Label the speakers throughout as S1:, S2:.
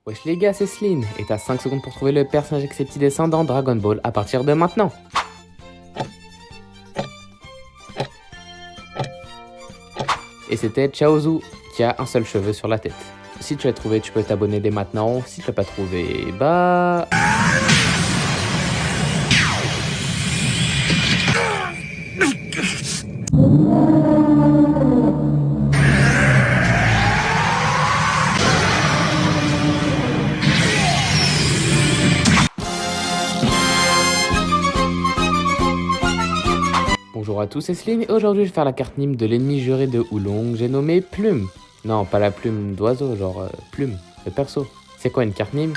S1: Wesh les gars, c'est Sleen, et t'as 5 secondes pour trouver le personnage avec ses petits dessins dans Dragon Ball à partir de maintenant. Et c'était Chaozu, qui a un seul cheveu sur la tête. Si tu l'as trouvé, tu peux t'abonner dès maintenant. Si tu l'as pas trouvé, bah... Bonjour à tous, c'est Sleen et aujourd'hui je vais faire la carte Nîmes de l'ennemi juré de Oolong, j'ai nommé Plume. Non, pas la plume d'oiseau, genre Plume, le perso. C'est quoi une carte Nîmes?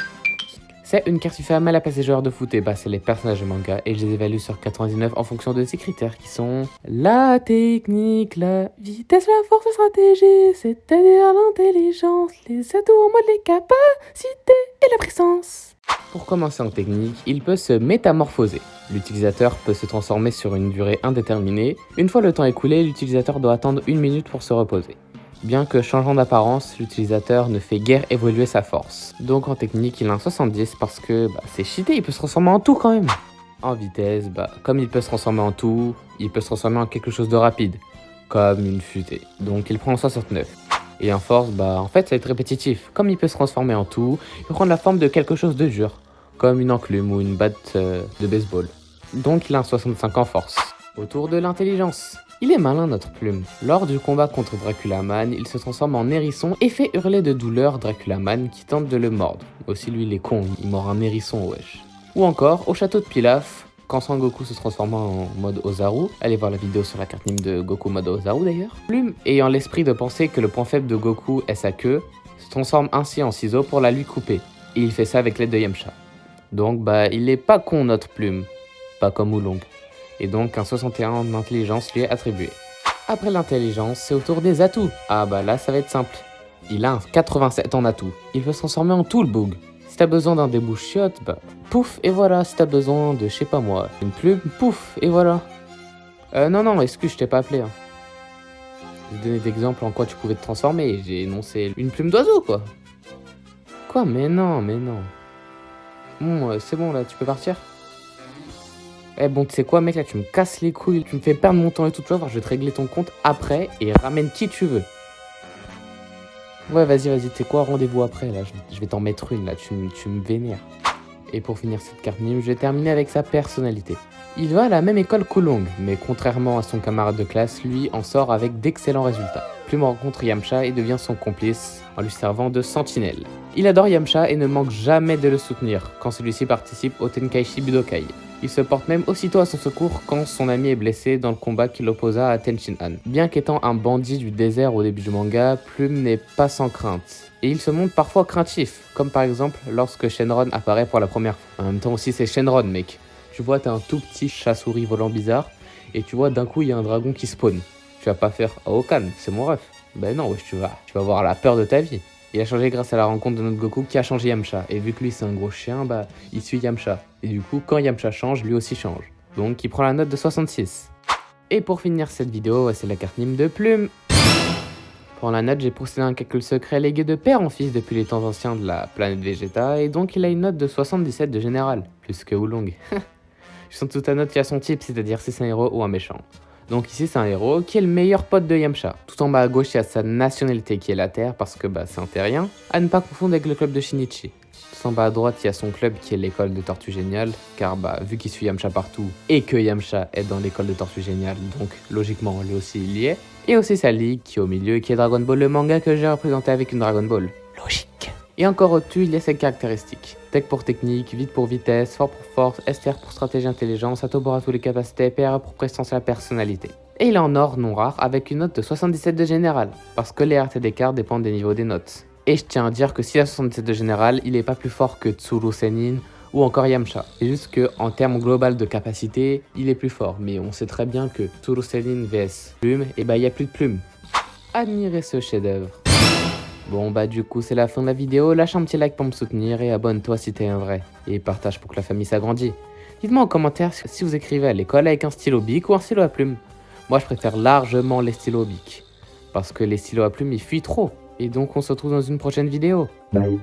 S1: C'est une carte qui fait mal à passer joueurs de foot, et bah c'est les personnages de manga et je les évalue sur 99 en fonction de ces critères qui sont la technique, la vitesse, la force, la stratégie, c'est-à-dire l'intelligence, les atouts en mode les capacités et la présence. Pour commencer en technique, il peut se métamorphoser. L'utilisateur peut se transformer sur une durée indéterminée. Une fois le temps écoulé, l'utilisateur doit attendre 1 minute pour se reposer. Bien que changeant d'apparence, l'utilisateur ne fait guère évoluer sa force. Donc en technique, il a un 70 parce que c'est cheaté, il peut se transformer en tout quand même. En vitesse, comme il peut se transformer en tout, il peut se transformer en quelque chose de rapide, comme une fusée. Donc il prend un 69. Et en force, en fait, ça va être répétitif. Comme il peut se transformer en tout, il peut prendre la forme de quelque chose de dur, comme une enclume ou une batte de baseball. Donc il a un 65 en force. Autour de l'intelligence. Il est malin notre Plume. Lors du combat contre Draculaman, il se transforme en hérisson et fait hurler de douleur Draculaman qui tente de le mordre. Aussi lui il est con, il mord un hérisson wesh. Ou encore au château de Pilaf, quand Sangoku se transforma en mode Ozaru, allez voir la vidéo sur la carte Nîmes de Goku mode Ozaru d'ailleurs. Plume, ayant l'esprit de penser que le point faible de Goku est sa queue, se transforme ainsi en ciseau pour la lui couper. Et il fait ça avec l'aide de Yamcha. Donc il est pas con notre Plume, pas comme Oolong. Et donc un 61 en intelligence lui est attribué. Après l'intelligence, c'est au tour des atouts. Ah là ça va être simple. Il a un 87 en atout. Il peut se transformer en tout le boug. Si t'as besoin d'un débouche-chiotte, pouf et voilà. Si t'as besoin de, je sais pas moi, une plume, pouf et voilà. Non, excuse, je t'ai pas appelé. J'ai donné d'exemples en quoi tu pouvais te transformer. J'ai énoncé une plume d'oiseau quoi. Quoi? Mais non. Bon, c'est bon là, tu peux partir? Bon, tu sais quoi, mec, là, tu me casses les couilles, tu me fais perdre mon temps et tout, tu vas voir, je vais te régler ton compte après et ramène qui tu veux. Ouais, vas-y, tu sais quoi, rendez-vous après, là, je vais t'en mettre une, là, tu me vénères. Et pour finir cette carte Nîmes, je vais terminer avec sa personnalité. Il va à la même école qu'Oolong, mais contrairement à son camarade de classe, lui en sort avec d'excellents résultats. Plume rencontre Yamcha et devient son complice en lui servant de sentinelle. Il adore Yamcha et ne manque jamais de le soutenir quand celui-ci participe au Tenkaichi Budokai. Il se porte même aussitôt à son secours quand son ami est blessé dans le combat qui l'opposa à Tenshinhan. Bien qu'étant un bandit du désert au début du manga, Plume n'est pas sans crainte. Et il se montre parfois craintif, comme par exemple lorsque Shenron apparaît pour la première fois. En même temps aussi c'est Shenron mec. Tu vois t'as un tout petit chat-souris volant bizarre, et tu vois d'un coup il y a un dragon qui spawn. Tu vas pas faire « Oh calme, c'est mon ref ». Ben non wesh, tu vas avoir la peur de ta vie. Il a changé grâce à la rencontre de notre Goku qui a changé Yamcha. Et vu que lui c'est un gros chien, il suit Yamcha. Et du coup, quand Yamcha change, lui aussi change. Donc il prend la note de 66. Et pour finir cette vidéo, c'est la carte Nîmes de Plume. Pour la note, j'ai procédé à un calcul secret légué de père en fils depuis les temps anciens de la planète Vegeta. Et donc il a une note de 77 de général, plus que Oolong. Je sens toute ta note qui a son type, c'est-à-dire si c'est un héros ou un méchant. Donc ici c'est un héros qui est le meilleur pote de Yamcha. Tout en bas à gauche il y a sa nationalité qui est la Terre parce que c'est un terrien. À ne pas confondre avec le club de Shinichi. Tout en bas à droite il y a son club qui est l'école de Tortue Géniale. Car vu qu'il suit Yamcha partout et que Yamcha est dans l'école de Tortue Géniale, donc logiquement lui aussi il y est. Et aussi sa ligue qui est au milieu qui est Dragon Ball, le manga que j'ai représenté avec une Dragon Ball. Logique. Et encore au-dessus, il y a ses caractéristiques. Tech pour technique, vite pour vitesse, fort pour force, STR pour stratégie intelligence, Atobora tous les capacités, PR pour prestance et la personnalité. Et il est en or non rare avec une note de 77 de général, parce que les RT des cartes dépendent des niveaux des notes. Et je tiens à dire que s'il a 77 de général, il est pas plus fort que Tsuru Senin ou encore Yamcha. C'est juste qu'en termes global de capacité, il est plus fort, mais on sait très bien que Tsuru Senin vs Plume, il n'y a plus de Plume. Admirez ce chef-d'œuvre. Bon du coup c'est la fin de la vidéo, lâche un petit like pour me soutenir et abonne-toi si t'es un vrai. Et partage pour que la famille s'agrandisse. Dites-moi en commentaire si vous écrivez à l'école avec un stylo bic ou un stylo à plume. Moi je préfère largement les stylos bic. Parce que les stylos à plume ils fuient trop. Et donc on se retrouve dans une prochaine vidéo.
S2: Bye.